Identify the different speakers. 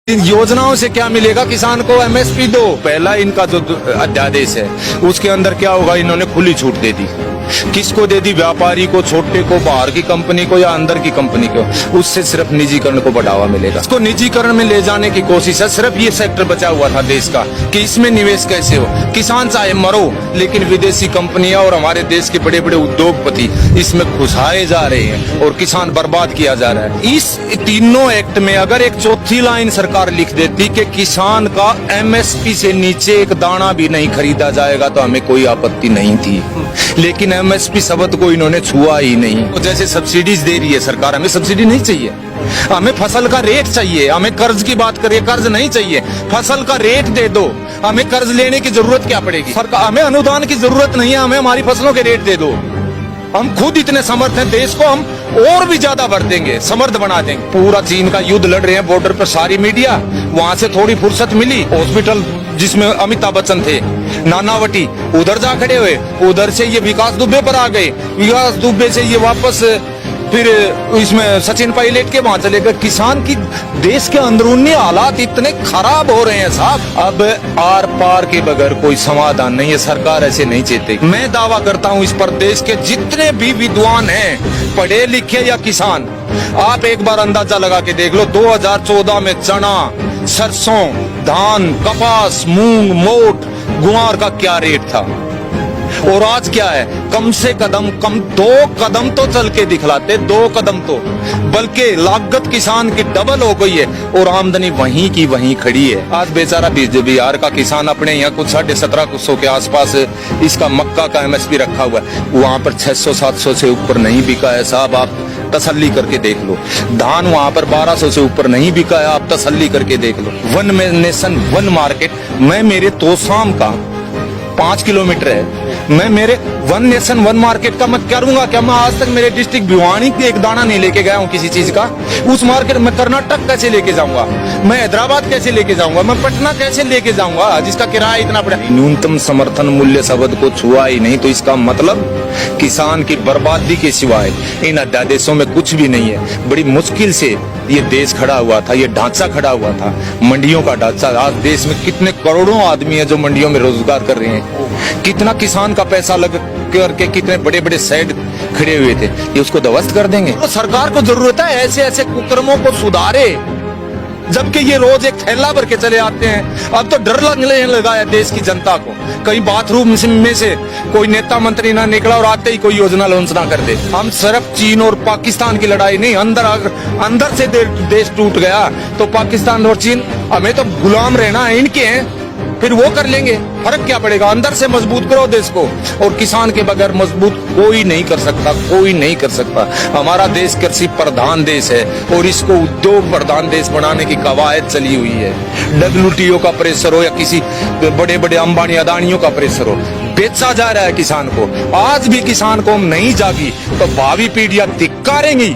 Speaker 1: इन योजनाओं से क्या मिलेगा किसान को? एमएसपी दो। पहला इनका जो अध्यादेश है उसके अंदर क्या होगा, इन्होंने खुली छूट दे दी। किसको दे दी? व्यापारी को, छोटे को, बाहर की कंपनी को या अंदर की कंपनी को। उससे सिर्फ निजीकरण को बढ़ावा मिलेगा। इसको निजीकरण में ले जाने की कोशिश है। सिर्फ ये सेक्टर बचा हुआ था देश का कि इसमें निवेश कैसे हो। किसान चाहे मरो, लेकिन विदेशी कंपनियां और हमारे देश के बड़े बड़े उद्योगपति इसमें घुसाए जा रहे हैं और किसान बर्बाद किया जा रहा है। इस तीनों एक्ट में अगर एक चौथी लाइन सरकार लिख देती कि किसान का एमएसपी से नीचे एक दाना भी नहीं खरीदा जाएगा तो हमें कोई आपत्ति नहीं थी, लेकिन एमएसपी शब्द को इन्होंने छुआ ही नहीं। तो जैसे सब्सिडीज दे रही है सरकार, हमें सब्सिडी नहीं चाहिए, हमें फसल का रेट चाहिए। हमें कर्ज की बात करिए, कर्ज नहीं चाहिए, फसल का रेट दे दो। हमें कर्ज लेने की जरूरत क्या पड़ेगी? सरकार, हमें अनुदान की जरूरत नहीं है, हमें हमारी फसलों के रेट दे दो। हम खुद इतने समर्थ हैं, देश को हम और भी ज्यादा भर देंगे, समर्थ बना देंगे। पूरा चीन का युद्ध लड़ रहे हैं बॉर्डर पर सारी मीडिया, वहां से थोड़ी फुर्सत मिली। हॉस्पिटल जिसमें अमिताभ बच्चन थे, नानावटी, उधर जा खड़े हुए। उधर से ये विकास दुबे पर आ गए, विकास दुबे से ये वापस फिर इसमें सचिन पायलट के वहां चले गए। किसान की देश के अंदरूनी हालात इतने खराब हो रहे हैं साहब, अब आर पार के बगैर कोई समाधान नहीं है। सरकार ऐसे नहीं चाहती। मैं दावा करता हूं इस पर देश के जितने भी विद्वान हैं, पढ़े लिखे या किसान, आप एक बार अंदाजा लगा के देख लो 2014 में चना, सरसों, धान, कपास, मूंग, मोट, गुआर का क्या रेट था और आज क्या है। कम से कम 2 कदम तो चल के दिखलाते, 2 कदम तो, बल्कि लागत किसान की डबल हो गई है और आमदनी वहीं की वहीं खड़ी है। आज बेचारा बिहार का किसान अपने यहाँ कुछ 1750 के आसपास इसका मक्का का एमएसपी रखा हुआ है, वहां पर 600-700 से ऊपर नहीं बिका है साहब, आप तसल्ली करके देख लो। धान वहां पर 1200 से ऊपर नहीं बिका है, आप तसल्ली करके देख लो। वन नेशन वन मार्केट, मैं मेरे तोशाम का 5 किलोमीटर है, मैं मेरे वन नेशन वन मार्केट का मैं करूंगा क्या? मैं आज तक मेरे डिस्ट्रिक्ट भिवानी के एक दाना नहीं लेके गया हूँ किसी चीज का। उस मार्केट में कर्नाटक कैसे लेके जाऊंगा, मैं हैदराबाद कैसे लेके जाऊंगा, मैं पटना कैसे लेके जाऊंगा जिसका किराया इतना पड़ा। न्यूनतम समर्थन मूल्य शब्द को छुआ ही नहीं, तो इसका मतलब किसान की बर्बादी के सिवाय इन अध्यादेशों में कुछ भी नहीं है। बड़ी मुश्किल से ये देश खड़ा हुआ था, ये ढांचा खड़ा हुआ था, मंडियों का ढांचा। आज देश में कितने करोड़ों आदमी है जो मंडियों में रोजगार कर रहे हैं, कितना किसान का पैसा लग करके कितने बड़े बड़े शेड खड़े हुए थे, ये उसको ध्वस्त कर देंगे। तो सरकार को जरूरत है ऐसे ऐसे कुकर्मों को सुधारे, जबकि ये रोज एक थैला भर के चले आते हैं। अब तो डर लगने लगा है देश की जनता को, कहीं बाथरूम में से कोई नेता मंत्री ना निकला और आते ही कोई योजना लॉन्च ना कर दे। हम सिर्फ चीन और पाकिस्तान की लड़ाई नहीं, अंदर से देश टूट गया तो पाकिस्तान और चीन हमें तो गुलाम रहना है, इनके हैं, फिर वो कर लेंगे। फर्क क्या पड़ेगा? अंदर से मजबूत करो देश को, और किसान के बगैर मजबूत कोई नहीं कर सकता, कोई नहीं कर सकता। हमारा देश कृषि प्रधान देश है और इसको उद्योग प्रधान देश बनाने की कवायद चली हुई है। WTO का प्रेशर हो या किसी बड़े बड़े अंबानी अदानियों का प्रेशर हो, बेचा जा रहा है किसान को। आज भी किसान को नहीं जागी तो भावी पीढ़ियां धिक्कारेंगी।